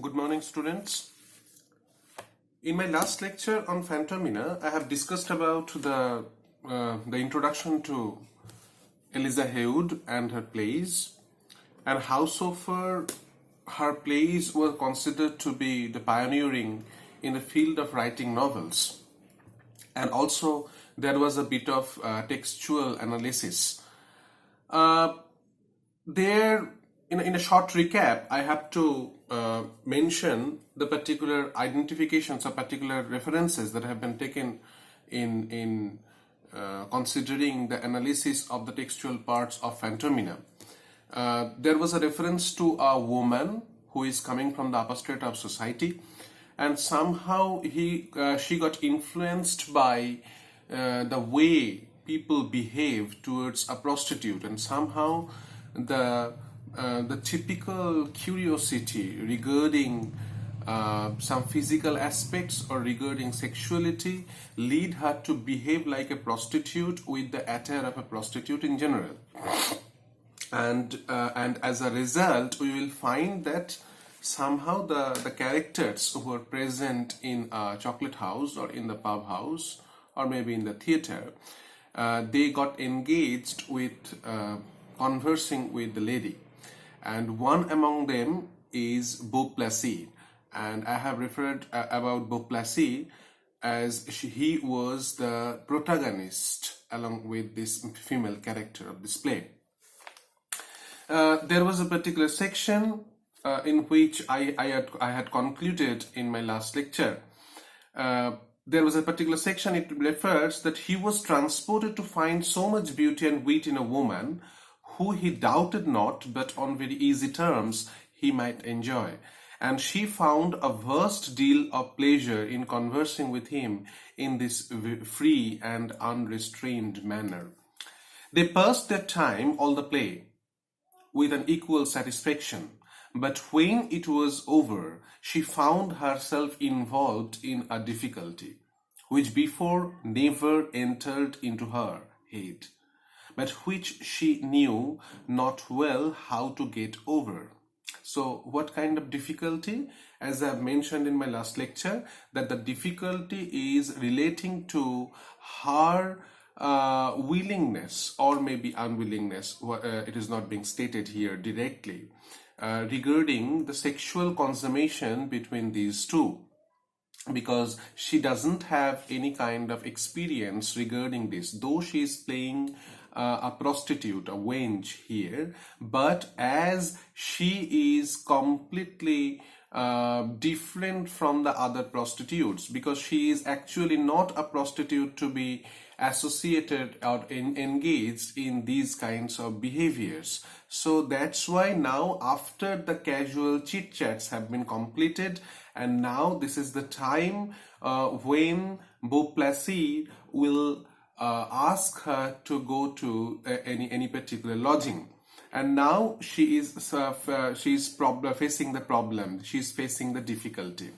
Good morning, students. In my last lecture on Fantomina, I have discussed about the introduction to Eliza Haywood and her plays, and how so far her plays were considered to be the pioneering in the field of writing novels. And also there was a bit of textual analysis. There, in a short recap, I have to mention the particular identifications or particular references that have been taken in considering the analysis of the textual parts of Fantomina. There was a reference to a woman who is coming from the upper strata of society, and somehow she got influenced by the way people behave towards a prostitute, and somehow the typical curiosity regarding some physical aspects or regarding sexuality lead her to behave like a prostitute with the attire of a prostitute in general. And as a result, we will find that somehow the characters who are present in a chocolate house or in the pub house or maybe in the theater, they got engaged with conversing with the lady. And one among them is Beauplessis. And I have referred about Beauplessis as he was the protagonist along with this female character of this play. There was a particular section in which I had concluded in my last lecture. There was a particular section, it refers that he was transported to find so much beauty and wit in a woman who he doubted not, but on very easy terms he might enjoy. And she found a vast deal of pleasure in conversing with him in this free and unrestrained manner. They passed their time all the play with an equal satisfaction, but when it was over, she found herself involved in a difficulty, which before never entered into her head, but which she knew not well how to get over. So what kind of difficulty? As I have mentioned in my last lecture, that the difficulty is relating to her willingness or maybe unwillingness, it is not being stated here directly, regarding the sexual consummation between these two, because she doesn't have any kind of experience regarding this, though she is playing a prostitute, a wench here, but as she is completely different from the other prostitutes, because she is actually not a prostitute to be associated or engaged in these kinds of behaviors. So that's why now, after the casual chit chats have been completed, and now this is the time when Beauplessis will ask her to go to any particular lodging. And now she is facing the problem, she is facing the difficulty.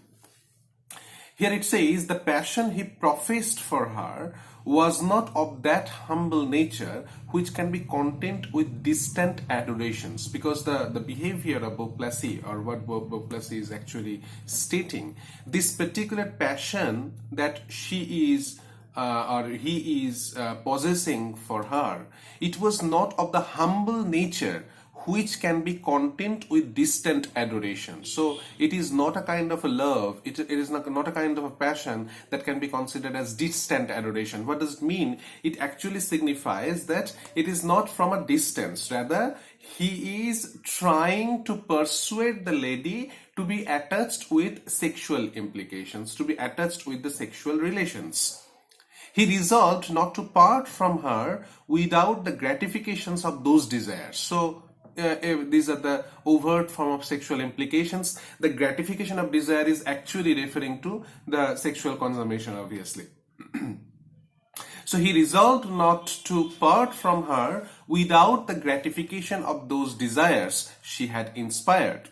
Here it says, the passion he professed for her was not of that humble nature which can be content with distant adorations, because the behavior of Beauplessis, or what Beauplessis is actually stating, this particular passion that she is or he is possessing for her, it was not of the humble nature which can be content with distant adoration. So it is not a kind of a love, it is not a kind of a passion that can be considered as distant adoration. What does it mean? It actually signifies that it is not from a distance, rather he is trying to persuade the lady to be attached with sexual implications, to be attached with the sexual relations. He resolved not to part from her without the gratifications of those desires. So these are the overt form of sexual implications. The gratification of desire is actually referring to the sexual consummation, obviously. So he resolved not to part from her without the gratification of those desires she had inspired.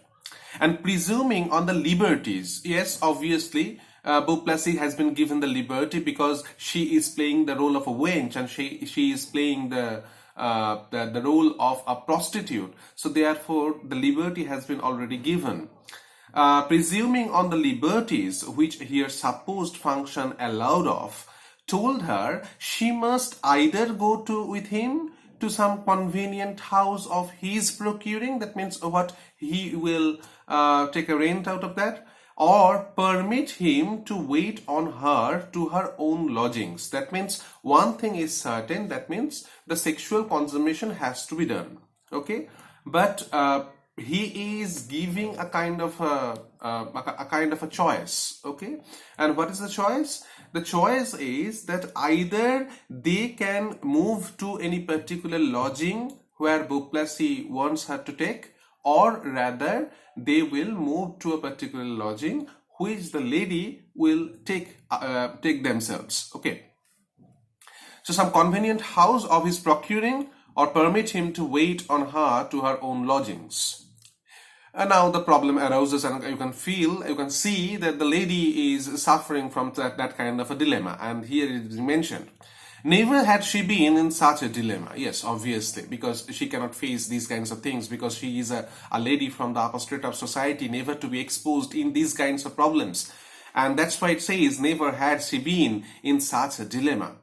And presuming on the liberties, yes, obviously, Beauplessis has been given the liberty because she is playing the role of a wench, and she is playing the role of a prostitute. So therefore, the liberty has been already given. presuming on the liberties which her supposed function allowed of, told her she must either go with him to some convenient house of his procuring, that means what he will take a rent out of that, or permit him to wait on her to her own lodgings. That means one thing is certain, that means the sexual consummation has to be done. Okay, but he is giving a kind of a choice. Okay, and what is the choice? The choice is that either they can move to any particular lodging where Beauplessis wants her to take, or rather they will move to a particular lodging which the lady will take themselves. Okay, so some convenient house of his procuring, or permit him to wait on her to her own lodgings. And now the problem arises, and you can see that the lady is suffering from that kind of a dilemma. And here it is mentioned, never had she been in such a dilemma. Yes, obviously, because she cannot face these kinds of things, because she is a lady from the upper strata of society, never to be exposed in these kinds of problems. And that's why it says, never had she been in such a dilemma.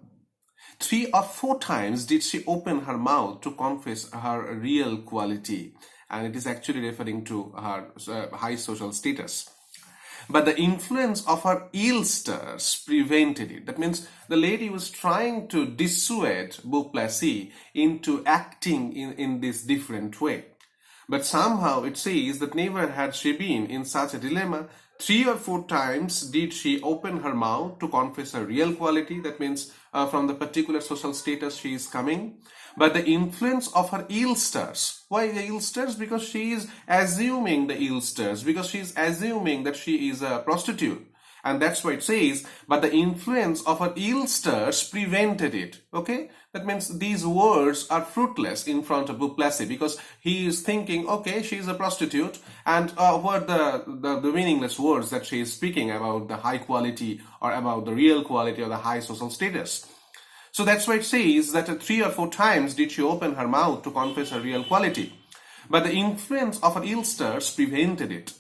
3 or 4 times did she open her mouth to confess her real quality. And it is actually referring to her high social status. But the influence of her ill stars prevented it. That means the lady was trying to dissuade Beauplessis into acting in this different way. But somehow it says that never had she been in such a dilemma. 3 or 4 times did she open her mouth to confess her real quality. That means from the particular social status she is coming. But the influence of her ill stars. Why the ill stars? Because she is assuming the ill stars. Because she is assuming that she is a prostitute. And that's why it says, but the influence of her ill stars prevented it. Okay? That means these words are fruitless in front of Beauplessis, because he is thinking, okay, she is a prostitute, and what the meaningless words that she is speaking about the high quality, or about the real quality, or the high social status. So that's why it says that 3 or 4 times did she open her mouth to confess her real quality. But the influence of her ill stars prevented it,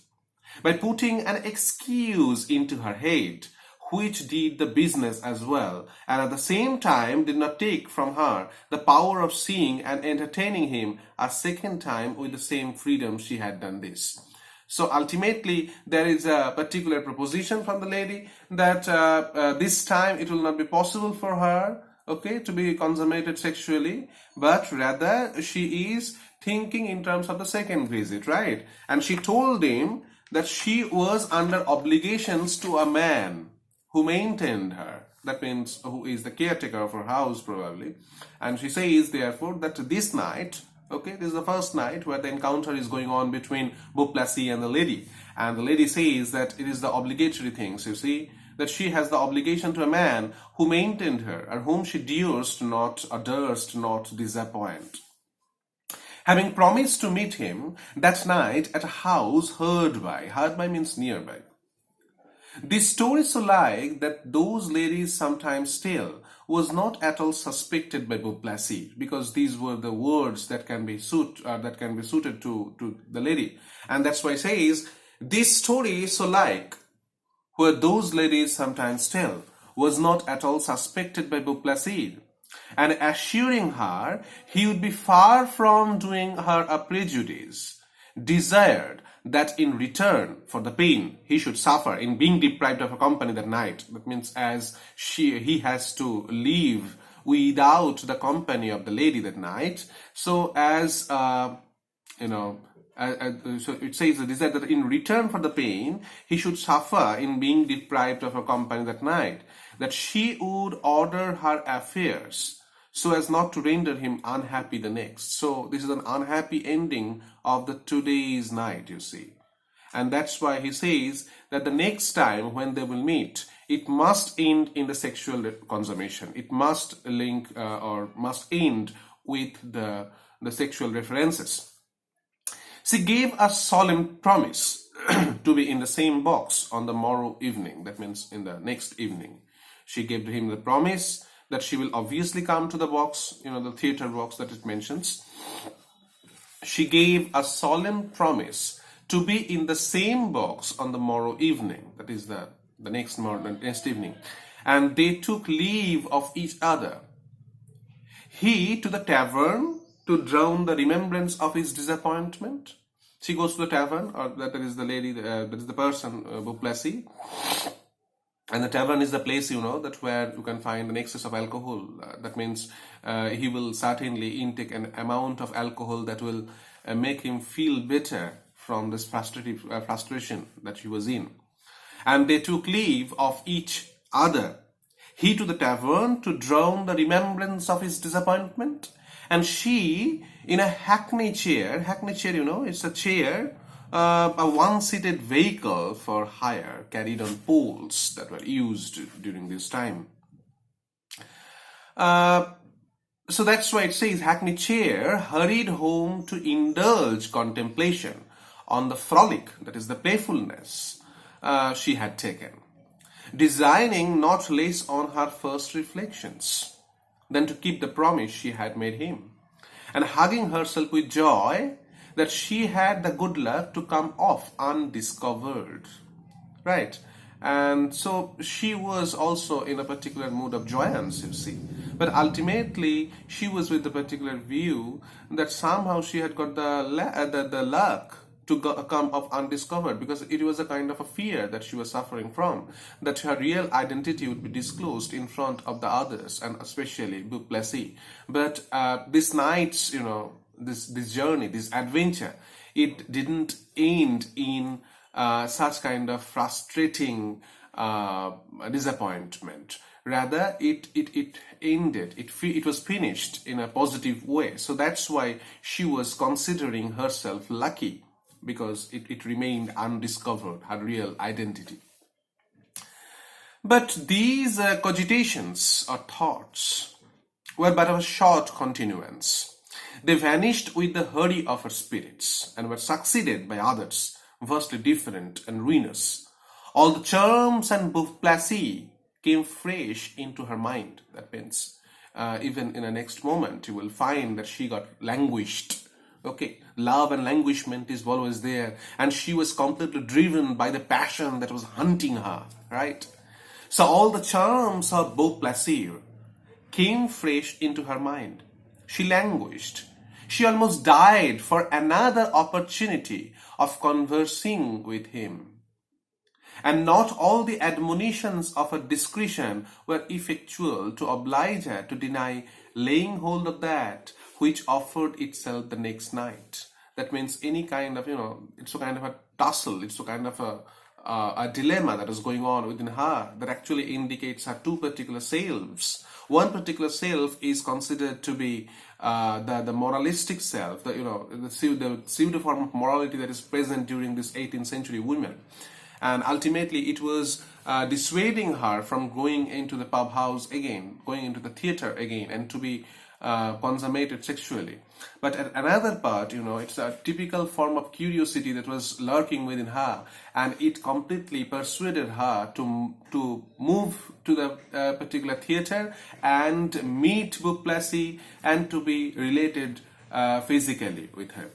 by putting an excuse into her head, which did the business as well, and at the same time did not take from her the power of seeing and entertaining him a second time with the same freedom she had done this. So ultimately, there is a particular proposition from the lady that this time it will not be possible for her, okay, to be consummated sexually, but rather she is thinking in terms of the second visit, right? And she told him that she was under obligations to a man who maintained her. That means who is the caretaker of her house probably. And she says therefore that this night, okay, this is the first night where the encounter is going on between Beauplessis and the lady. And the lady says that it is the obligatory things, you see, that she has the obligation to a man who maintained her, and whom she durst not disappoint. Having promised to meet him that night at a house hard by means nearby. This story so like that those ladies sometimes tell was not at all suspected by Beauplessis, because these were the words that can be suited to the lady. And that's why it says, this story so like where those ladies sometimes tell was not at all suspected by Beauplessis, and assuring her he would be far from doing her a prejudice, desired that in return for the pain he should suffer in being deprived of her company that night. That means as he has to leave without the company of the lady that night. So as so it says the desire that in return for the pain he should suffer in being deprived of her company that night, that she would order her affairs so as not to render him unhappy the next. So this is an unhappy ending of the today's night, you see. And that's why he says that the next time when they will meet, it must end in the sexual consummation. It must link or must end with the sexual references. She gave a solemn promise to be in the same box on the morrow evening. That means in the next evening. She gave him the promise that she will obviously come to the box, the theater box that it mentions. She gave a solemn promise to be in the same box on the morrow evening, that is the next evening, and they took leave of each other. He to the tavern to drown the remembrance of his disappointment. She goes to the tavern, or that is the lady, that is the person, Beauplessis. And the tavern is the place, that where you can find an excess of alcohol. That means he will certainly intake an amount of alcohol that will make him feel better from this frustration that he was in. And they took leave of each other. He to the tavern to drown the remembrance of his disappointment, and she in a hackney chair, it's a chair, a one-seated vehicle for hire carried on poles that were used during this time. So that's why it says, hackney chair hurried home to indulge contemplation on the frolic, that is the playfulness she had taken, designing not less on her first reflections than to keep the promise she had made him, and hugging herself with joy that she had the good luck to come off undiscovered. Right? And so she was also in a particular mood of joyance, you see. But ultimately, she was with the particular view that somehow she had got the luck to come off undiscovered, because it was a kind of a fear that she was suffering from, that her real identity would be disclosed in front of the others, and especially Beauplessis. But this night's, this journey, this adventure, it didn't end in such kind of frustrating disappointment. Rather, it ended, it was finished in a positive way. So that's why she was considering herself lucky, because it remained undiscovered, her real identity. But these cogitations or thoughts were but of a short continuance. They vanished with the hurry of her spirits, and were succeeded by others, vastly different and ruinous. All the charms and Beauplessis came fresh into her mind. That means, even in the next moment, you will find that she got languished. Okay, love and languishment is always there, and she was completely driven by the passion that was hunting her, right? So all the charms of Beauplessis came fresh into her mind. She languished. She almost died for another opportunity of conversing with him. And not all the admonitions of her discretion were effectual to oblige her to deny laying hold of that which offered itself the next night. That means any kind of, it's a kind of a tussle, it's a kind of a dilemma that is going on within her that actually indicates her two particular selves. One particular self is considered to be the moralistic self, the pseudo form of morality that is present during this 18th century women. And ultimately it was dissuading her from going into the pub house again, going into the theater again, and to be consummated sexually. But at another part, it's a typical form of curiosity that was lurking within her, and it completely persuaded her to move to the particular theater and meet Beauplessis and to be related physically with her.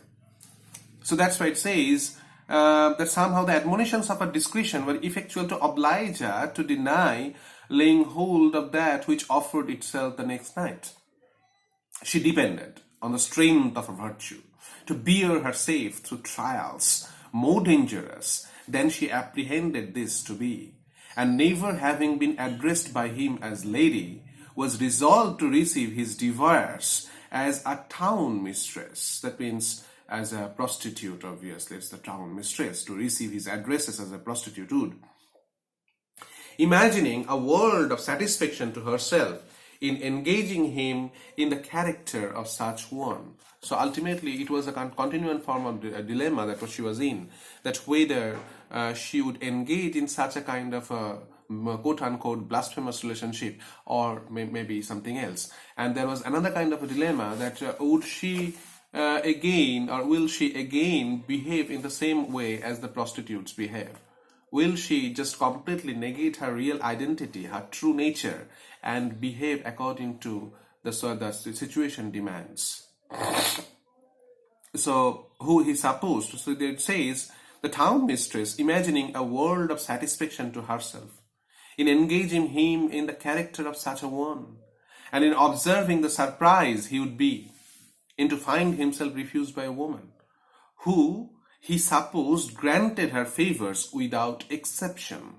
So that's why it says that somehow the admonitions of her discretion were effectual to oblige her to deny laying hold of that which offered itself the next night. She depended on the strength of her virtue to bear her safe through trials more dangerous than she apprehended this to be, and never having been addressed by him as lady, was resolved to receive his divorce as a town mistress. That means as a prostitute, obviously, it's the town mistress, to receive his addresses as a prostitute would. Imagining a world of satisfaction to herself in engaging him in the character of such one. So ultimately it was a continuing form of a dilemma that she was in, that whether she would engage in such a kind of a quote-unquote blasphemous relationship, or maybe something else. And there was another kind of a dilemma that would she again, or will she again behave in the same way as the prostitutes behave? Will she just completely negate her real identity, her true nature, and behave according to the situation demands? So who he supposed? So it says The town mistress, imagining a world of satisfaction to herself, in engaging him in the character of such a one, and in observing the surprise he would be in to find himself refused by a woman, who he supposed granted her favors without exception.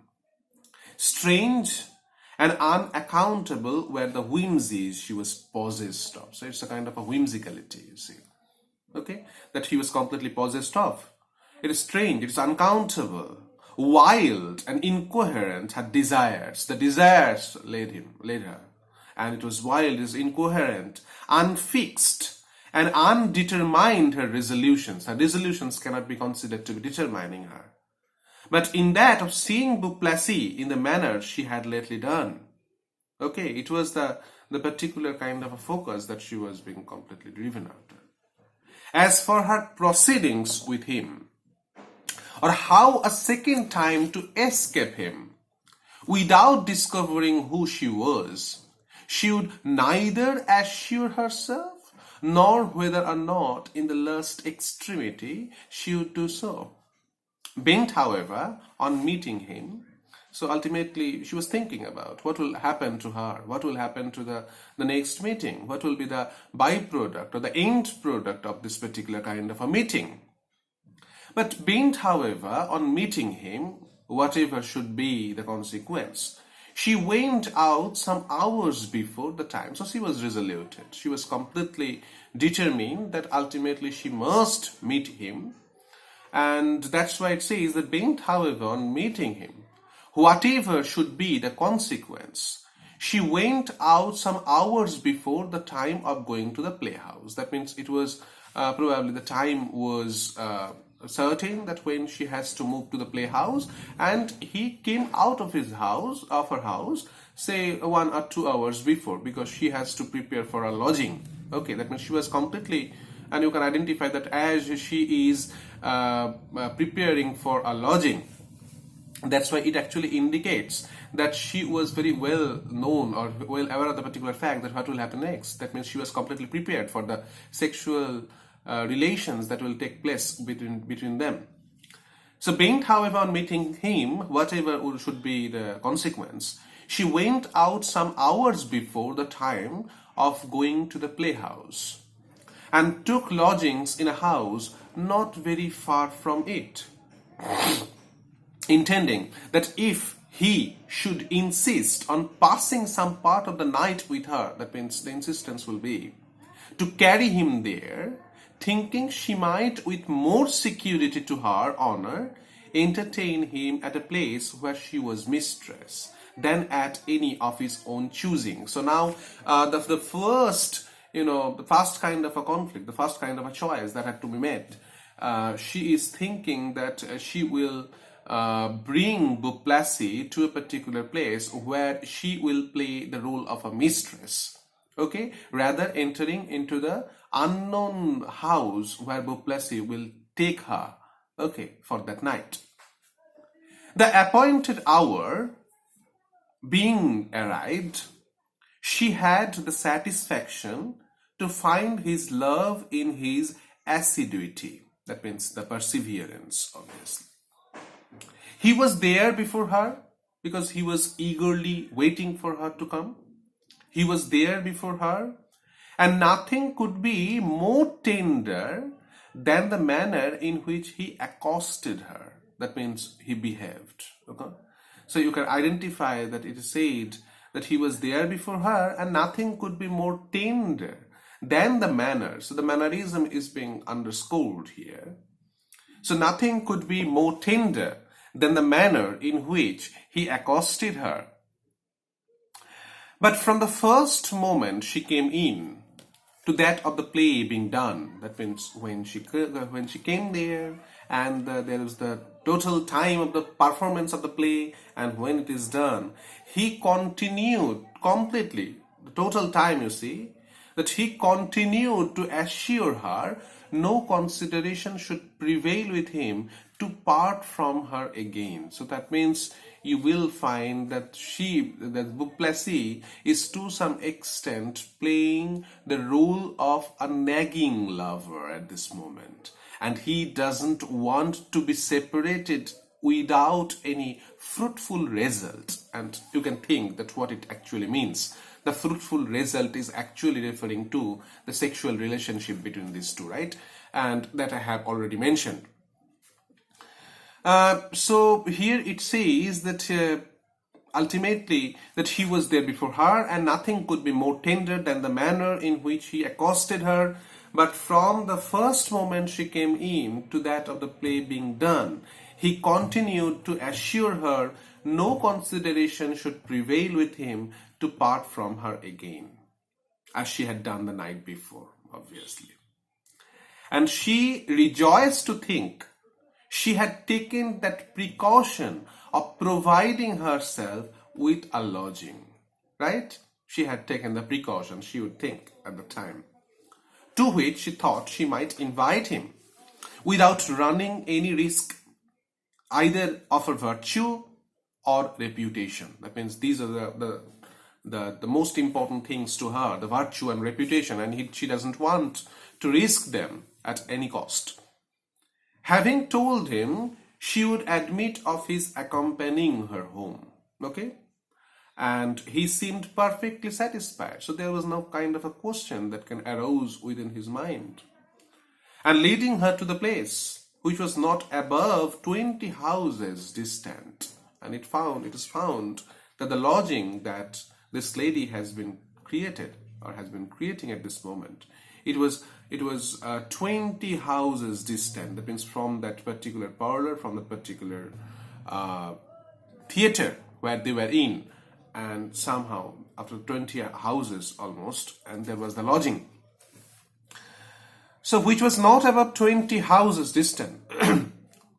Strange and unaccountable were the whimsies she was possessed of. So it's a kind of a whimsicality, you see. Okay? That he was completely possessed of. It is strange, it is uncountable, wild and incoherent her desires. The desires led her. And it was wild, it is incoherent, unfixed, and undetermined her resolutions. Her resolutions cannot be considered to be determining her. But in that of seeing Beauplessis in the manner she had lately done. Okay, it was the particular kind of a focus that she was being completely driven after. As for her proceedings with him, or how a second time to escape him, without discovering who she was, she would neither assure herself, nor whether or not in the last extremity she would do so. Bent, however, on meeting him, so ultimately she was thinking about what will happen to her, what will happen to the next meeting, what will be the byproduct or the end product of this particular kind of a meeting. But bent, however, on meeting him, whatever should be the consequence, she went out some hours before the time. So she was resoluted. She was completely determined that ultimately she must meet him. And that's why it says that bent, however, on meeting him, whatever should be the consequence, she went out some hours before the time of going to the playhouse. That means it was probably the time was certain that when she has to move to the playhouse, and he came out of her house, say 1 or 2 hours before, because she has to prepare for a lodging. Okay, that means she was completely, and you can identify that as she is preparing for a lodging. That's why it actually indicates that she was very well known or well aware of the particular fact that what will happen next. That means she was completely prepared for the sexual relations that will take place between them. So bent, however, on meeting him, whatever should be the consequence, she went out some hours before the time of going to the playhouse, and took lodgings in a house not very far from it, intending that if he should insist on passing some part of the night with her, that means the insistence will be to carry him there, thinking she might with more security to her honor entertain him at a place where she was mistress than at any of his own choosing. So now the first, the first kind of a conflict, the first kind of a choice that had to be made, she is thinking that she will bring Beauplessis to a particular place where she will play the role of a mistress, okay, rather entering into the unknown house where Beauplessis will take her, okay, for that night. The appointed hour being arrived, she had the satisfaction to find his love in his assiduity. That means the perseverance, obviously. He was there before her because he was eagerly waiting for her to come. He was there before her, and nothing could be more tender than the manner in which he accosted her. That means he behaved. Okay? So you can identify that it is said that he was there before her, and nothing could be more tender than the manner. So the mannerism is being underscored here. So nothing could be more tender than the manner in which he accosted her. But from the first moment she came in to that of the play being done, that means when she came there, and there was the total time of the performance of the play, and when it is done, he continued completely, the total time, you see, that he continued to assure her no consideration should prevail with him to part from her again. So that means you will find that Beauplessis is to some extent playing the role of a nagging lover at this moment. and he doesn't want to be separated without any fruitful result. And you can think that what it actually means. The fruitful result is actually referring to the sexual relationship between these two, right? And that I have already mentioned. So here it says that ultimately that he was there before her, and nothing could be more tender than the manner in which he accosted her. But from the first moment she came in to that of the play being done, he continued to assure her no consideration should prevail with him to part from her again, as she had done the night before, obviously. And she rejoiced to think she had taken that precaution of providing herself with a lodging, right? She had taken the precaution, she would think at the time, to which she thought she might invite him without running any risk either of her virtue or reputation. That means these are the most important things to her, the virtue and reputation, and she doesn't want to risk them at any cost. Having told him she would admit of his accompanying her home, okay? And he seemed perfectly satisfied. So there was no kind of a question that can arouse within his mind. And leading her to the place, which was not above 20 houses distant. And it is found that the lodging that this lady has been created or has been creating at this moment, it was 20 houses distant. That means from that particular parlor, from that particular theater where they were in, and somehow after 20 houses almost, and there was the lodging. So which was not about 20 houses distant,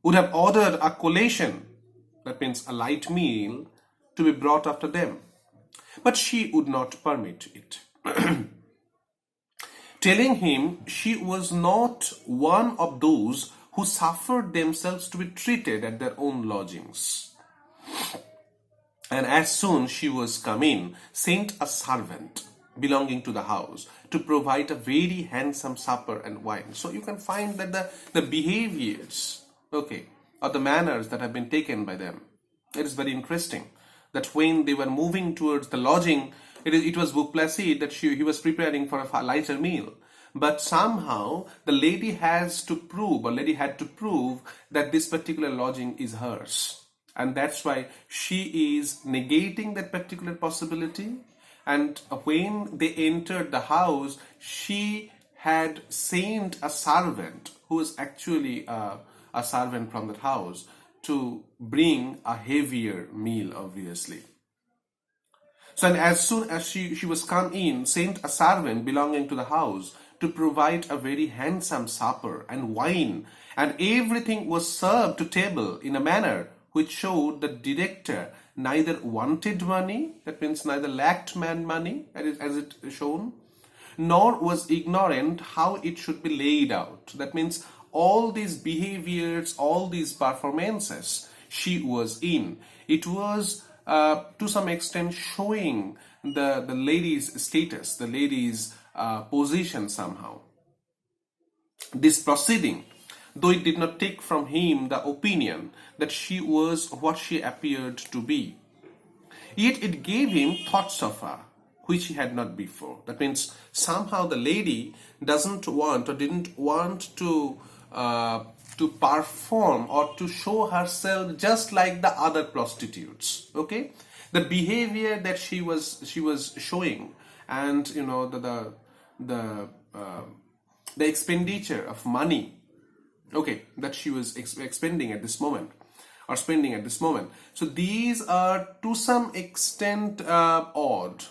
would have ordered a collation, that means a light meal, to be brought after them. But she would not permit it, telling him she was not one of those who suffered themselves to be treated at their own lodgings. And as soon she was come in, sent a servant belonging to the house to provide a very handsome supper and wine. So you can find that the behaviors, okay, or the manners that have been taken by them, it is very interesting that when they were moving towards the lodging, it was Beauplessis that he was preparing for a lighter meal. But somehow the lady had to prove that this particular lodging is hers. And that's why she is negating that particular possibility. And when they entered the house, she had sent a servant, who was actually a servant from that house, to bring a heavier meal, obviously. So, and as soon as she was come in, sent a servant belonging to the house to provide a very handsome supper and wine, and everything was served to table in a manner which showed the director neither wanted money, that means neither lacked money, as it shown, nor was ignorant how it should be laid out. That means all these behaviors, all these performances she was in, it was to some extent showing the lady's status, the lady's position somehow. This proceeding, though it did not take from him the opinion that she was what she appeared to be, yet it gave him thoughts of her which he had not before. That means somehow the lady didn't want to perform or to show herself just like the other prostitutes. Okay, the behavior that she was showing, and the expenditure of money, okay, that she was expending at this moment, or spending at this moment. So these are to some extent odd,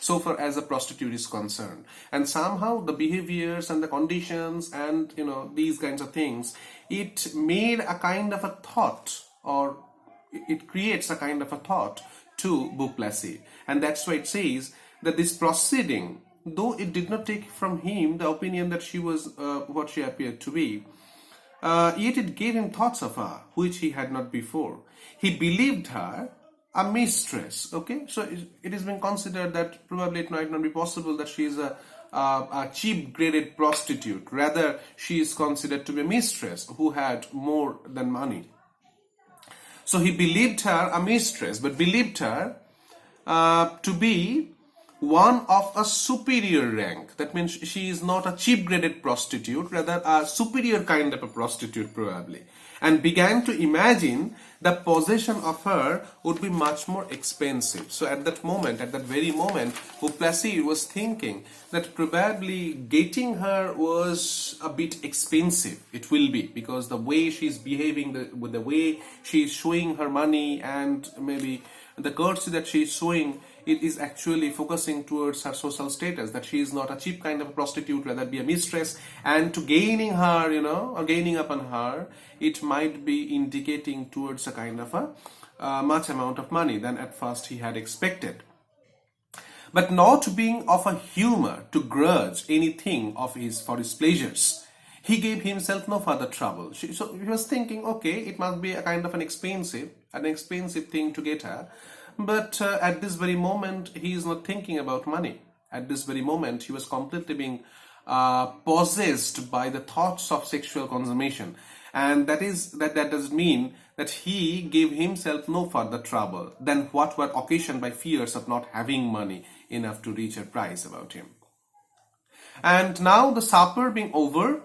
so far as a prostitute is concerned. And somehow the behaviors and the conditions and these kinds of things, it made a kind of a thought, or it creates a kind of a thought to Beauplessis. And that's why it says that this proceeding, though it did not take from him the opinion that she was what she appeared to be, yet it gave him thoughts of her which he had not before. He believed her a mistress. Okay, so it has been considered that probably it might not be possible that she is a a cheap graded prostitute. Rather, she is considered to be a mistress who had more than money. So he believed her a mistress, but believed her to be one of a superior rank. That means she is not a cheap graded prostitute, rather a superior kind of a prostitute probably, and began to imagine the possession of her would be much more expensive. So at that very moment, Beauplessis was thinking that probably getting her was a bit expensive. It will be, because the way she's behaving, with the way she's showing her money, and maybe the courtesy that she's showing, it is actually focusing towards her social status, that she is not a cheap kind of a prostitute, rather be a mistress, and to gaining her, or gaining upon her, it might be indicating towards a kind of a much amount of money than at first he had expected. But not being of a humor to grudge anything for his pleasures, he gave himself no further trouble. So he was thinking, okay, it must be a kind of an expensive thing to get her. But at this very moment, he is not thinking about money. At this very moment, he was completely being possessed by the thoughts of sexual consummation. And that does mean that he gave himself no further trouble than what were occasioned by fears of not having money enough to reach a price about him. And now the supper being over,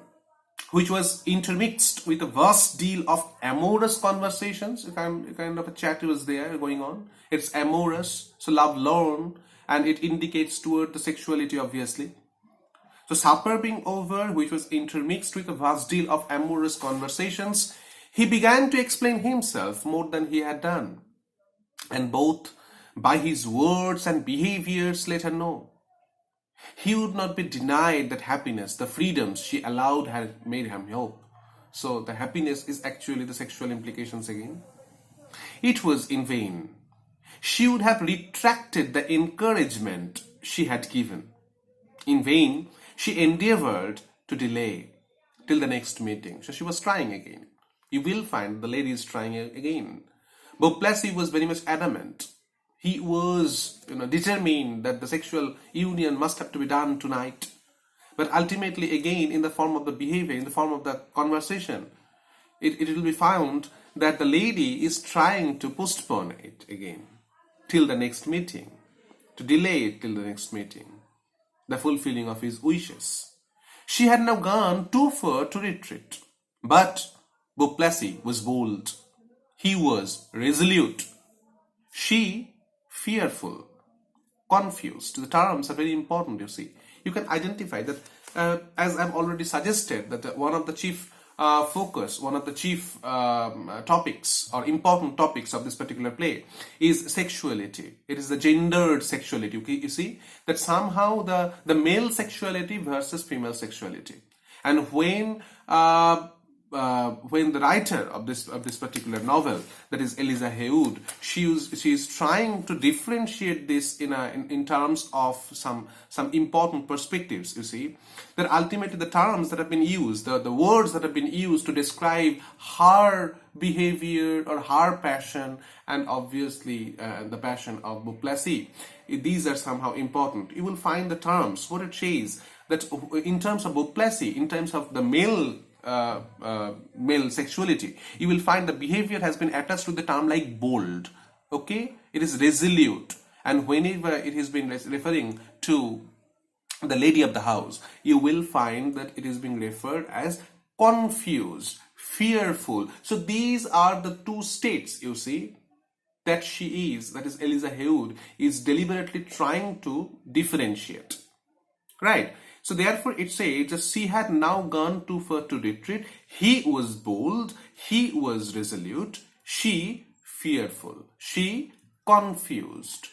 which was intermixed with a vast deal of amorous conversations, a kind of a chat was there going on. It's amorous, so love-lorn, and it indicates toward the sexuality, obviously. So supper being over, which was intermixed with a vast deal of amorous conversations, he began to explain himself more than he had done, and both by his words and behaviors let her know. He would not be denied that happiness, the freedoms she allowed had made him hope. So the happiness is actually the sexual implications again. It was in vain. She would have retracted the encouragement she had given. In vain, she endeavored to delay till the next meeting. So she was trying again. You will find the lady is trying again. Beauplessis was very much adamant. He was determined that the sexual union must have to be done tonight. But ultimately, again, in the form of the behavior, in the form of the conversation, it will be found that the lady is trying to postpone it again till the next meeting, to delay it till the next meeting, the fulfilling of his wishes. She had now gone too far to retreat. But Beauplessis was bold. He was resolute. She fearful, confused. The terms are very important, you see. You can identify that, as I've already suggested, that one of the chief topics or important topics of this particular play is sexuality. It is the gendered sexuality. Okay? You see that somehow the male sexuality versus female sexuality. And when the writer of this particular novel, that is Eliza Haywood, she is trying to differentiate this in terms of some important perspectives. You see that ultimately the terms that have been used, the words that have been used to describe her behavior or her passion, and obviously the passion of Beauplessis, these are somehow important. You will find the terms what it says that in terms of Beauplessis, in terms of the male sexuality, you will find the behavior has been attached to the term like bold. Okay, it is resolute, and whenever it has been referring to the lady of the house, you will find that it is being referred as confused, fearful. So these are the two states, you see, that that is Eliza Haywood is deliberately trying to differentiate, right? So therefore it says that she had now gone too far to retreat. He was bold, he was resolute, she fearful, she confused,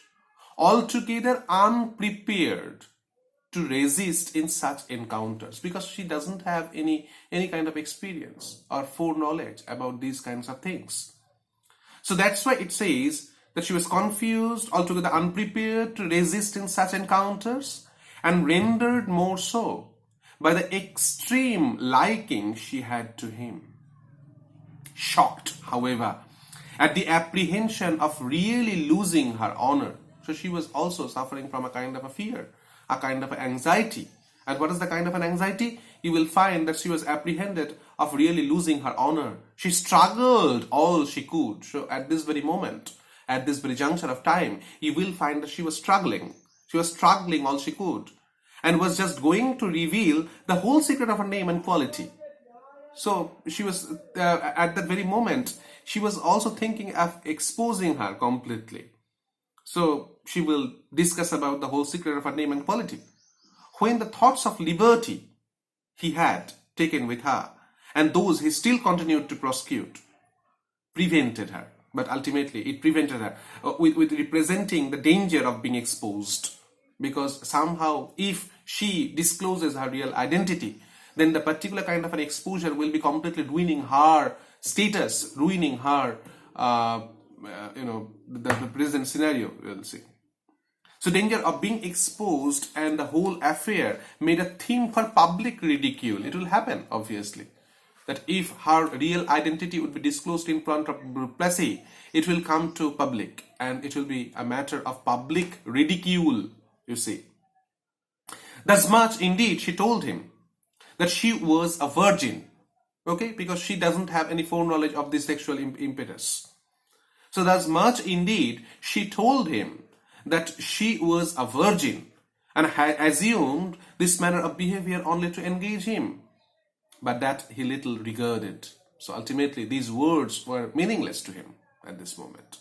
altogether unprepared to resist in such encounters, because she doesn't have any kind of experience or foreknowledge about these kinds of things. So that's why it says that she was confused, altogether unprepared to resist in such encounters, and rendered more so by the extreme liking she had to him. Shocked, however, at the apprehension of really losing her honor. So she was also suffering from a kind of a fear, a kind of anxiety And what is the kind of an anxiety? You will find that she was apprehended of really losing her honor. She struggled all she could. So at this very moment, at this very juncture of time, you will find that she was struggling. She was struggling all she could and was just going to reveal the whole secret of her name and quality. So she was, at that very moment, she was also thinking of exposing her completely. So she will discuss about the whole secret of her name and quality. When the thoughts of liberty he had taken with her, and those he still continued to prosecute, prevented her. But ultimately it prevented her with representing the danger of being exposed. Because somehow if she discloses her real identity, then the particular kind of an exposure will be completely ruining her status, ruining her, the present scenario, we'll see. So danger of being exposed and the whole affair made a theme for public ridicule. It will happen, obviously, that if her real identity would be disclosed in front of Duplessis, it will come to public and it will be a matter of public ridicule, you see. Thus much indeed she told him that she was a virgin, okay, because she doesn't have any foreknowledge of this sexual impetus. So thus much indeed she told him that she was a virgin and had assumed this manner of behavior only to engage him, but that he little regarded. So ultimately these words were meaningless to him at this moment,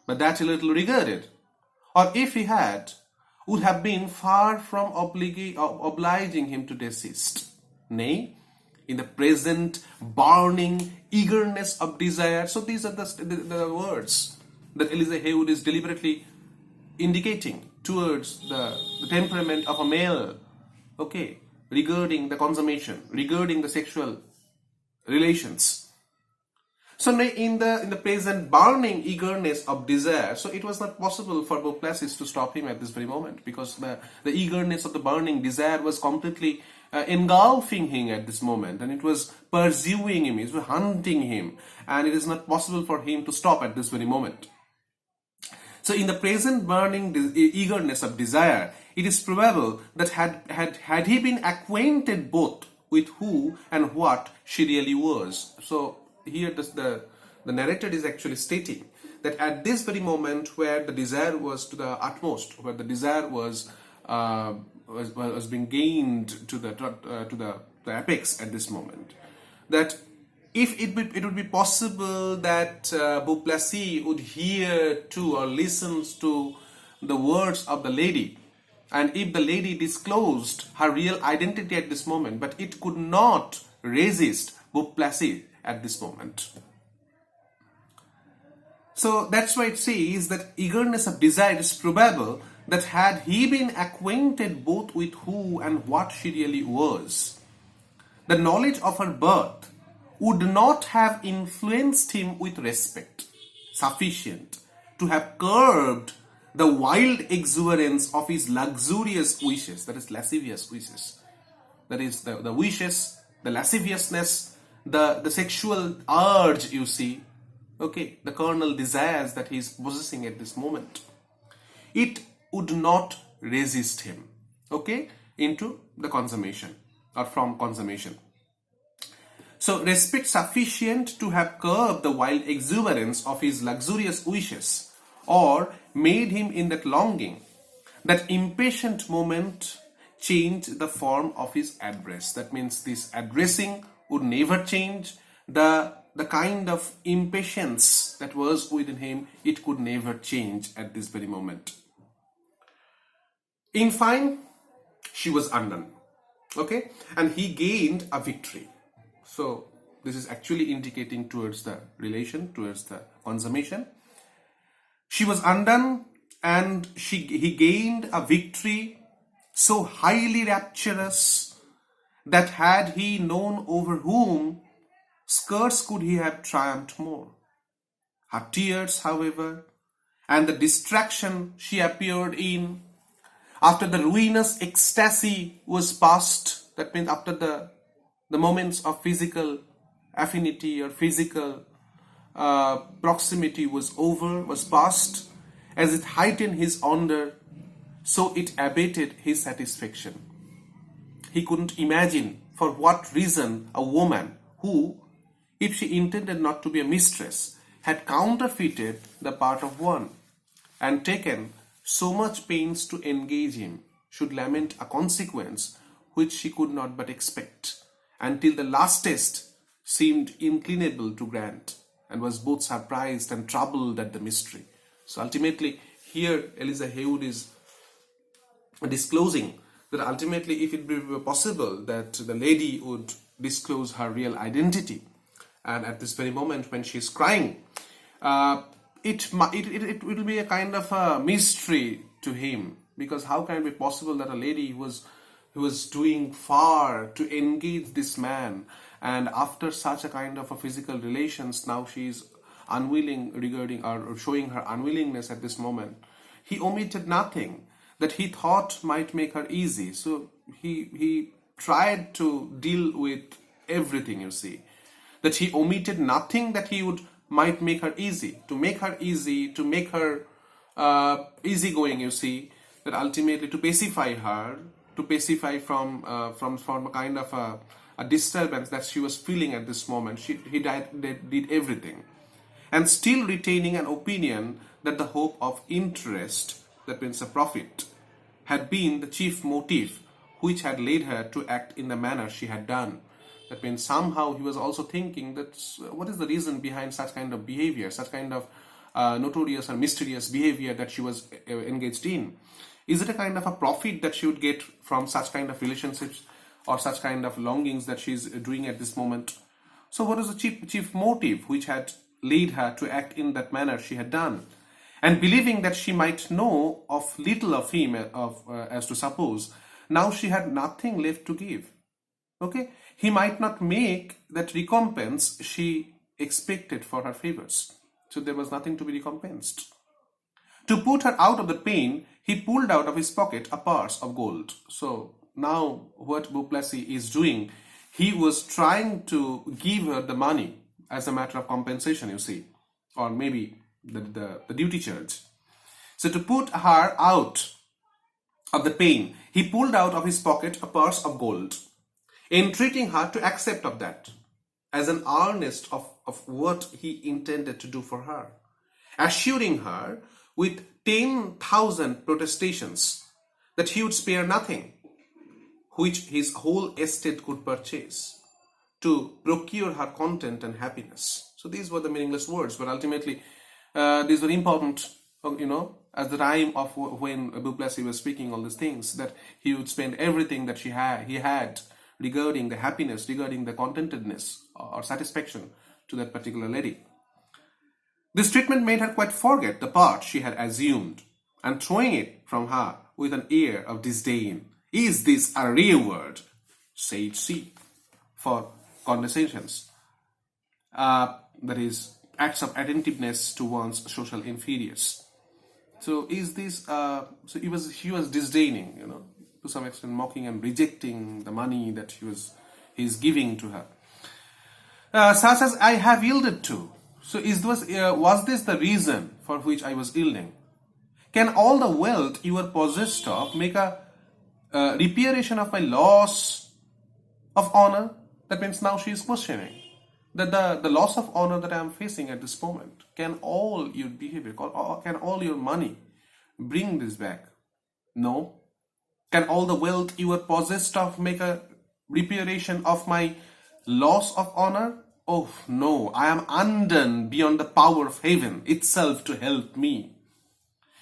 but that he little regarded, or if he had, would have been far from obliging him to desist. Nay, in the present burning eagerness of desire. So these are the words that Eliza Haywood is deliberately indicating towards the temperament of a male, okay, regarding the consummation, regarding the sexual relations. So in the present burning eagerness of desire, so it was not possible for Duplessis to stop him at this very moment, because the eagerness of the burning desire was completely engulfing him at this moment, and it was pursuing him, it was hunting him, and it is not possible for him to stop at this very moment. So in the present burning eagerness of desire, it is probable that had he been acquainted both with who and what she really was. So here the narrator is actually stating that at this very moment where the desire was to the utmost, where the desire was being gained to the apex at this moment, that if it would be possible that Duplessis would hear to or listens to the words of the lady, and if the lady disclosed her real identity at this moment, but it could not resist Duplessis at this moment. So that's why it says that eagerness of desire is probable that had he been acquainted both with who and what she really was, the knowledge of her birth would not have influenced him with respect sufficient to have curbed the wild exuberance of his luxurious wishes, that is lascivious wishes, that is the wishes, the lasciviousness, the sexual urge, you see, okay, the carnal desires that he is possessing at this moment. It would not resist him, okay, into the consummation or from consummation. So respect sufficient to have curbed the wild exuberance of his luxurious wishes, or made him in that longing, that impatient moment change the form of his address. That means this addressing would never change. The kind of impatience that was within him, it could never change at this very moment. In fine, she was undone, okay, and he gained a victory. So this is actually indicating towards the relation, towards the consummation. She was undone and he gained a victory so highly rapturous that had he known over whom, scarce could he have triumphed more. Her tears, however, and the distraction she appeared in, after the ruinous ecstasy was past, that means after the moments of physical affinity or physical proximity was over, was past, as it heightened his wonder, so it abated his satisfaction. he couldn't imagine for what reason a woman who, if she intended not to be a mistress, had counterfeited the part of one and taken so much pains to engage him, should lament a consequence which she could not but expect, until the last test seemed inclinable to grant, and was both surprised and troubled at the mystery. So ultimately, here Eliza Haywood is disclosing that ultimately, if it be possible that the lady would disclose her real identity, and at this very moment when she is crying, it will be a kind of a mystery to him, because how can it be possible that a lady who was doing far to engage this man, and after such a kind of a physical relations, now she is unwilling regarding or showing her unwillingness at this moment. He omitted nothing that he thought might make her easy. So he tried to deal with everything, you see. That he omitted nothing that he might make her easy. To make her easy, to make her easygoing, you see. That ultimately to pacify her, to pacify from a kind of a disturbance that she was feeling at this moment. He did everything. And still retaining an opinion that the hope of interest, that means a profit, had been the chief motive which had led her to act in the manner she had done. That means somehow he was also thinking that what is the reason behind such kind of behavior, such kind of notorious or mysterious behavior that she was engaged in. Is it a kind of a profit that she would get from such kind of relationships or such kind of longings that she is doing at this moment? So what is the chief motive which had led her to act in that manner she had done? And believing that she might know of little of him, as to suppose, now she had nothing left to give. Okay? He might not make that recompense she expected for her favors. So there was nothing to be recompensed. To put her out of the pain, he pulled out of his pocket a purse of gold. So now what Beauplessis is doing, he was trying to give her the money as a matter of compensation, you see, or maybe the duty charge. So to put her out of the pain, he pulled out of his pocket a purse of gold, entreating her to accept of that as an earnest of what he intended to do for her, assuring her with 10,000 protestations that he would spare nothing which his whole estate could purchase to procure her content and happiness. So these were the meaningless words, but ultimately these were important, as the rhyme of when Beauplessis was speaking all these things, that he would spend everything that he had regarding the happiness, regarding the contentedness or satisfaction to that particular lady. This treatment made her quite forget the part she had assumed, and throwing it from her with an air of disdain, "Is this a real word?" said she, for condescensions. That is, acts of attentiveness to one's social inferiors. So is this? So he was disdaining, to some extent, mocking and rejecting the money that he's giving to her. Such as I have yielded to. So was this the reason for which I was yielding? Can all the wealth you are possessed of make a reparation of my loss of honor? That means now she is questioning that the loss of honor that I am facing at this moment, can all your behavior, can all your money bring this back? No. Can all the wealth you are possessed of make a reparation of my loss of honor? Oh no, I am undone beyond the power of heaven itself to help me.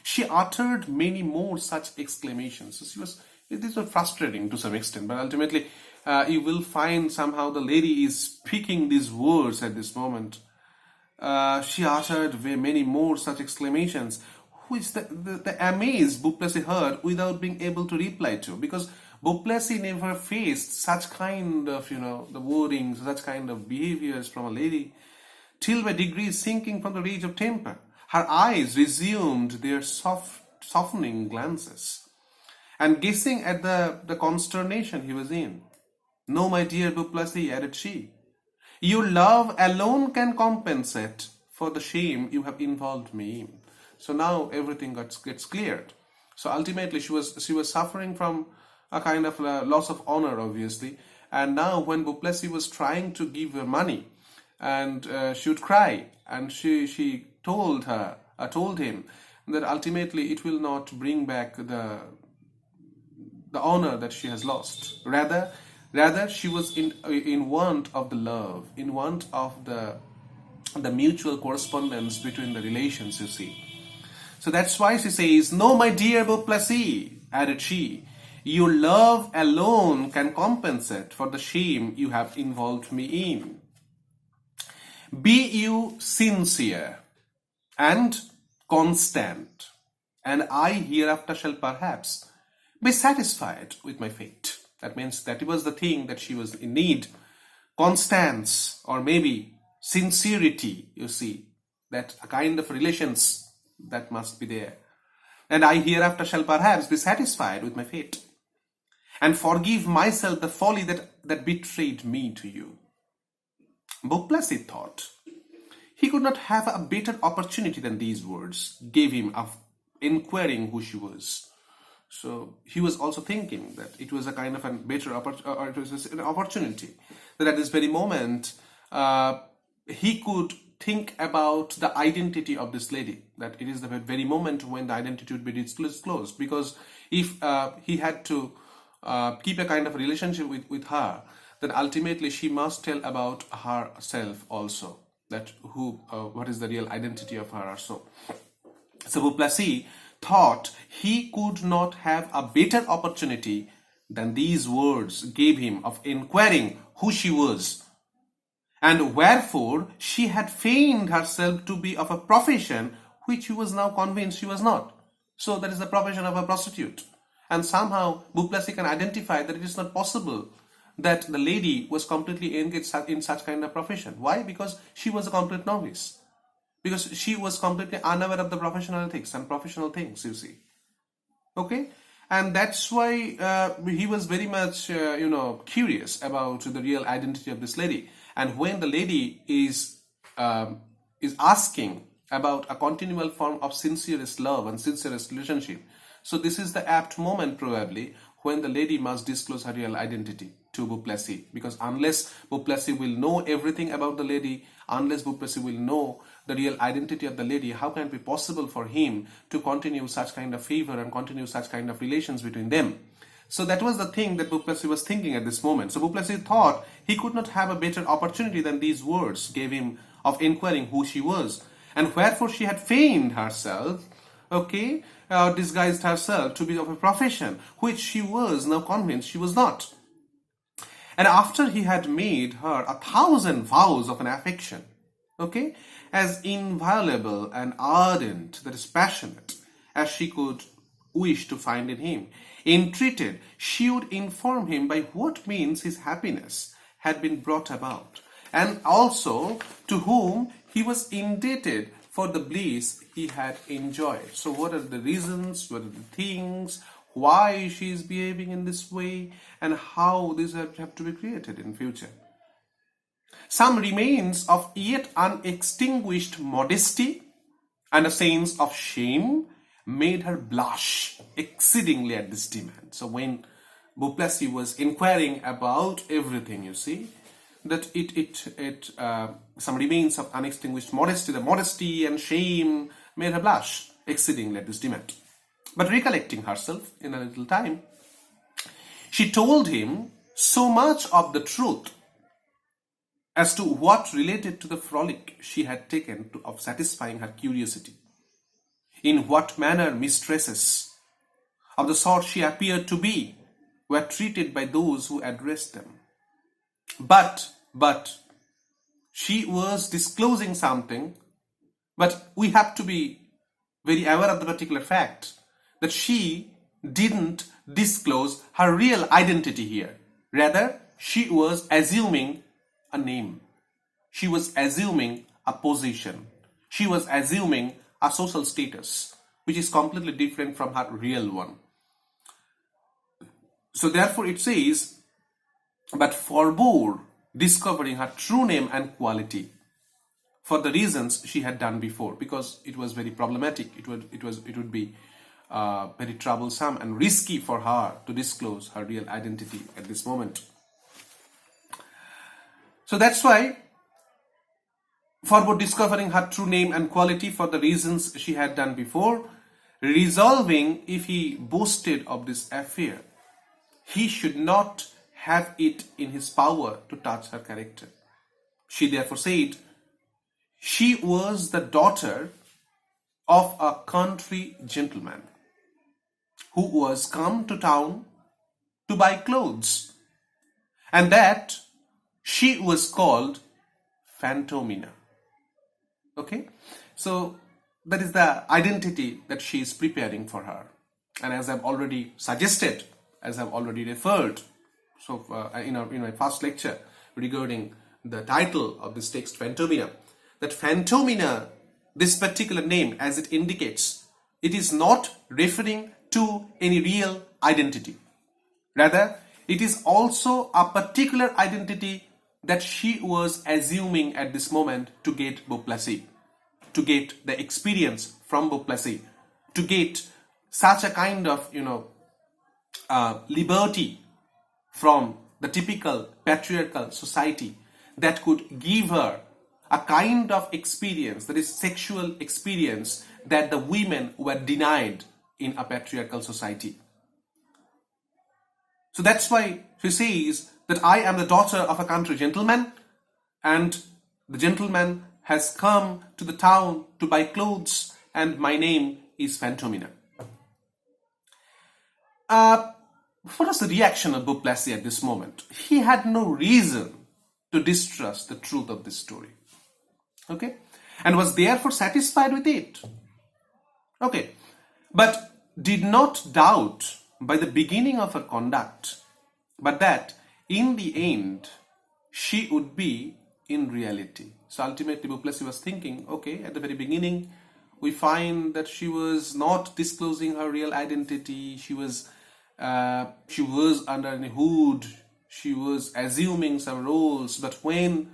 She uttered many more such exclamations. So these were frustrating to some extent, but ultimately you will find somehow the lady is speaking these words at this moment. She uttered many more such exclamations, which the amazed Beauplessis heard without being able to reply to, because Beauplessis never faced such kind of, the wording, such kind of behaviors from a lady, till by degrees sinking from the rage of temper, her eyes resumed their softening glances, and guessing at the consternation he was in. "No, my dear Beauplessis," added she, "your love alone can compensate for the shame you have involved me in." So now everything gets cleared. So ultimately she was suffering from a kind of loss of honor, obviously. And now when Beauplessis was trying to give her money, and she would cry, and she told him that ultimately it will not bring back the honor that she has lost. Rather she was in want of the love, in want of the mutual correspondence between the relations, you see. So that's why she says, "No, my dear Beauplessis," added she, "your love alone can compensate for the shame you have involved me in. Be you sincere and constant, and I hereafter shall perhaps be satisfied with my fate." That means that it was the thing that she was in need. Constance, or maybe sincerity, you see, that a kind of relations that must be there. "And I hereafter shall perhaps be satisfied with my fate, and forgive myself the folly that betrayed me to you." Beauplessis thought he could not have a better opportunity than these words gave him of inquiring who she was. So he was also thinking that it was a kind of a better or it was an opportunity, that at this very moment he could think about the identity of this lady, that it is the very moment when the identity would be disclosed. Because if he had to keep a kind of relationship with her, then ultimately she must tell about herself also, that what is the real identity of her or so. So Beauplessis thought he could not have a better opportunity than these words gave him of inquiring who she was, and wherefore she had feigned herself to be of a profession which he was now convinced she was not. So that is the profession of a prostitute. And somehow Beauplessis can identify that it is not possible that the lady was completely engaged in such kind of profession. Why? Because she was a complete novice. Because she was completely unaware of the professional ethics and professional things, you see. Okay? And that's why he was very much, curious about the real identity of this lady. And when the lady is asking about a continual form of sincerest love and sincerest relationship, so this is the apt moment probably when the lady must disclose her real identity to Beauplessis. Because unless Beauplessis will know everything about the lady, unless Beauplessis will know the real identity of the lady, how can it be possible for him to continue such kind of favor and continue such kind of relations between them? So that was the thing that Beauplessis was thinking at this moment. So Beauplessis thought he could not have a better opportunity than these words gave him of inquiring who she was, and wherefore she had feigned herself, disguised herself to be of a profession which she was now convinced she was not. And after he had made her 1,000 vows of an affection, as inviolable and ardent, that is passionate, as she could wish to find in him, entreated she would inform him by what means his happiness had been brought about, and also to whom he was indebted for the bliss he had enjoyed. So what are the reasons, what are the things, why she is behaving in this way, and how these have to be created in future. Some remains of yet unextinguished modesty and a sense of shame made her blush exceedingly at this demand. So when Beauplessis was inquiring about everything, you see, that some remains of unextinguished modesty, the modesty and shame made her blush exceedingly at this demand. But recollecting herself in a little time, she told him so much of the truth as to what related to the frolic she had taken of satisfying her curiosity, in what manner mistresses of the sort she appeared to be were treated by those who addressed them. But she was disclosing something, but we have to be very aware of the particular fact that she didn't disclose her real identity here. Rather, she was assuming a name. She was assuming a position. She was assuming a social status, which is completely different from her real one. So therefore it says, but forbore discovering her true name and quality for the reasons she had done before, because it was very problematic. It would be very troublesome and risky for her to disclose her real identity at this moment. So that's why, for both discovering her true name and quality for the reasons she had done before, resolving if he boasted of this affair, he should not have it in his power to touch her character. She therefore said, she was the daughter of a country gentleman who was come to town to buy clothes, and that she was called Fantomina. Okay, so that is the identity that she is preparing for her. And as I've already suggested, as I've already referred, so in my first lecture regarding the title of this text, Fantomina, that Fantomina, this particular name, as it indicates, it is not referring to any real identity. Rather, it is also a particular identity that she was assuming at this moment to get Beauplessis, to get the experience from Beauplessis, to get such a kind of, liberty from the typical patriarchal society that could give her a kind of experience, that is sexual experience, that the women were denied in a patriarchal society. So that's why she says that I am the daughter of a country gentleman, and the gentleman has come to the town to buy clothes, and my name is Fantomina. What was the reaction of Beauplessis at this moment? He had no reason to distrust the truth of this story. Okay? And was therefore satisfied with it. Okay. But did not doubt by the beginning of her conduct, but that in the end she would be in reality. So ultimately Beauplessis was thinking, okay, at the very beginning we find that she was not disclosing her real identity. She was under a hood. She was assuming some roles. But when,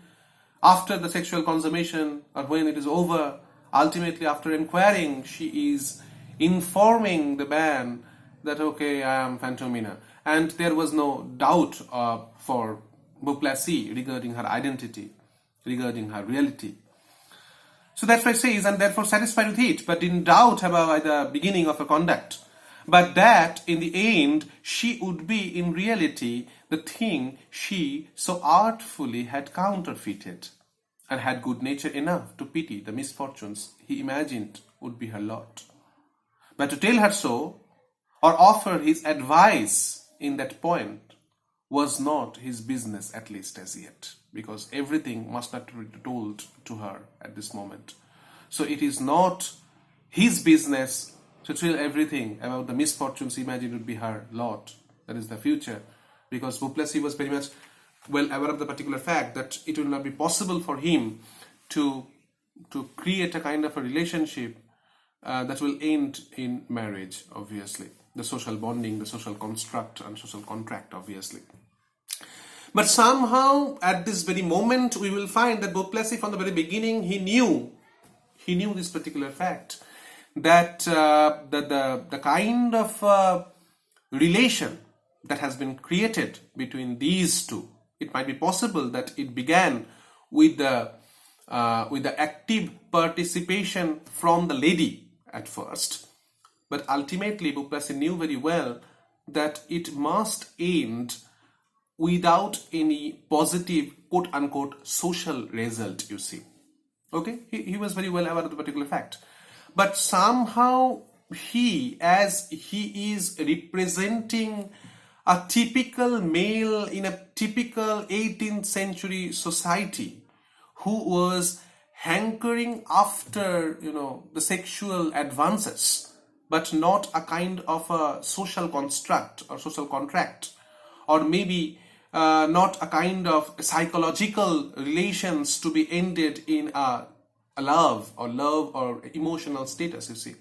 after the sexual consummation, or when it is over, ultimately after inquiring, she is informing the man that, okay, I am Fantomina. And there was no doubt for Beauplessis regarding her identity, regarding her reality. So that's why it says, and therefore satisfied with it, but didn't doubt about the beginning of her conduct, but that in the end she would be in reality the thing she so artfully had counterfeited, and had good nature enough to pity the misfortunes he imagined would be her lot. But to tell her so, or offer his advice in that point, was not his business, at least as yet, because everything must not be told to her at this moment. So it is not his business to tell everything about the misfortunes he imagined would be her lot, that is the future, because Beauplessis was very much well aware of the particular fact that it will not be possible for him to create a kind of a relationship that will end in marriage, obviously. The social bonding, the social construct and social contract, obviously. But somehow, at this very moment, we will find that Beauplessis, from the very beginning, he knew this particular fact, that the kind of relation that has been created between these two, it might be possible that it began with the active participation from the lady at first, but ultimately Beauplessis knew very well that it must end without any positive quote-unquote social result, you see. Okay, he was very well aware of the particular fact. But somehow as he is representing a typical male in a typical 18th century society who was hankering after, the sexual advances, but not a kind of a social construct or social contract, or maybe not a kind of psychological relations to be ended in a love or emotional status, you see.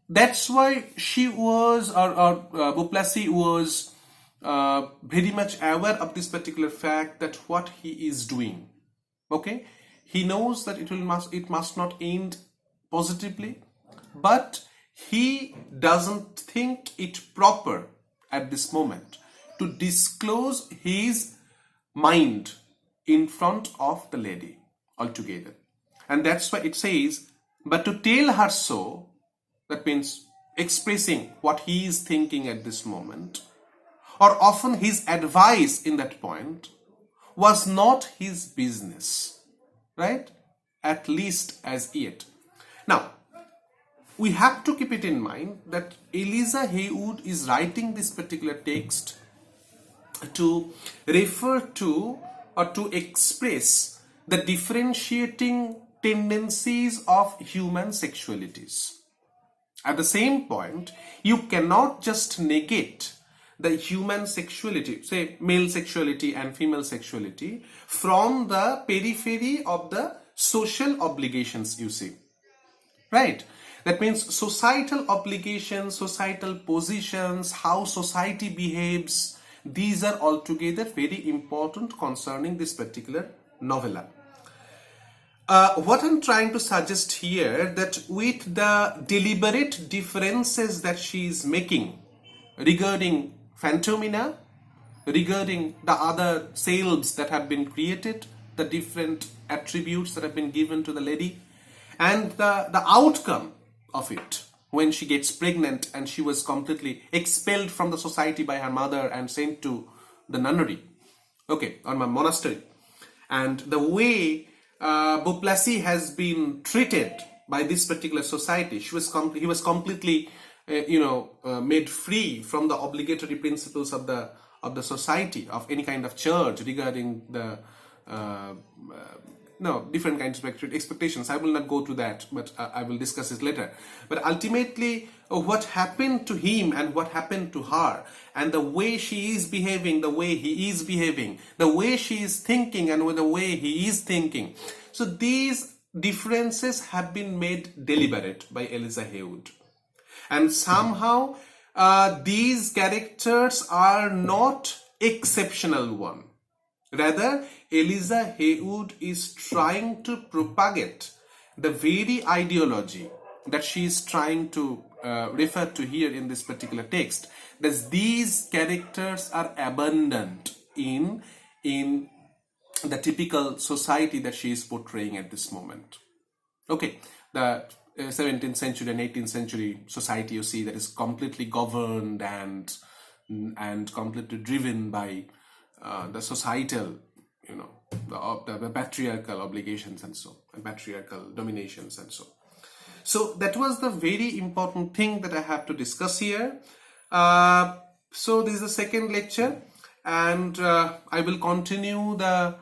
That's why she was, or Beauplessis was very much aware of this particular fact, that what he is doing, okay, he knows that it must not end positively, but he doesn't think it proper at this moment to disclose his mind in front of the lady altogether. And that's why it says, but to tell her so, that means expressing what he is thinking at this moment, or often his advice in that point, was not his business, right? At least as yet. Now, we have to keep it in mind that Eliza Haywood is writing this particular text to refer to or to express the differentiating tendencies of human sexualities. At the same point, you cannot just negate the human sexuality, say male sexuality and female sexuality, from the periphery of the social obligations, you see. Right? That means societal obligations, societal positions, how society behaves, these are altogether very important concerning this particular novella. What I'm trying to suggest here, that with the deliberate differences that she is making regarding Fantomina, regarding the other selves that have been created, the different attributes that have been given to the lady, and the outcome of it when she gets pregnant and she was completely expelled from the society by her mother and sent to the nunnery, okay, or my monastery, and the way Beauplessis has been treated by this particular society. He was completely made free from the obligatory principles of the society, of any kind of church regarding the different kinds of expectations. I will not go to that, but I will discuss it later. But ultimately, what happened to him and what happened to her, and the way she is behaving, the way he is behaving, the way she is thinking and the way he is thinking. So these differences have been made deliberate by Eliza Haywood. And somehow these characters are not exceptional one. Rather, Eliza Haywood is trying to propagate the very ideology that she is trying to refer to here in this particular text. That these characters are abundant in the typical society that she is portraying at this moment. Okay, the 17th century and 18th century society, you see, that is completely governed and completely driven by the societal, the patriarchal obligations and so, and patriarchal dominations and so. So that was the very important thing that I have to discuss here. So this is the second lecture, and I will continue the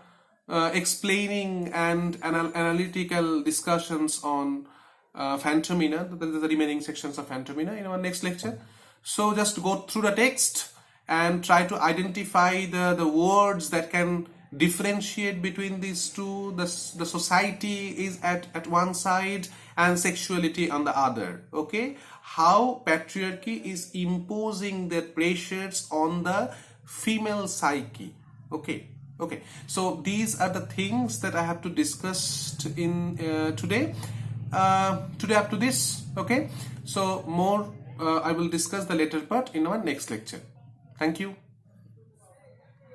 explaining and analytical discussions on Fantomina, the remaining sections of Fantomina, in our next lecture. So just go through the text and try to identify the words that can differentiate between these two. The society is at one side and sexuality on the other. Okay, how patriarchy is imposing their pressures on the female psyche. Okay, so these are the things that I have to discuss in today up to this. Okay, so more I will discuss the later part in our next lecture. Thank you.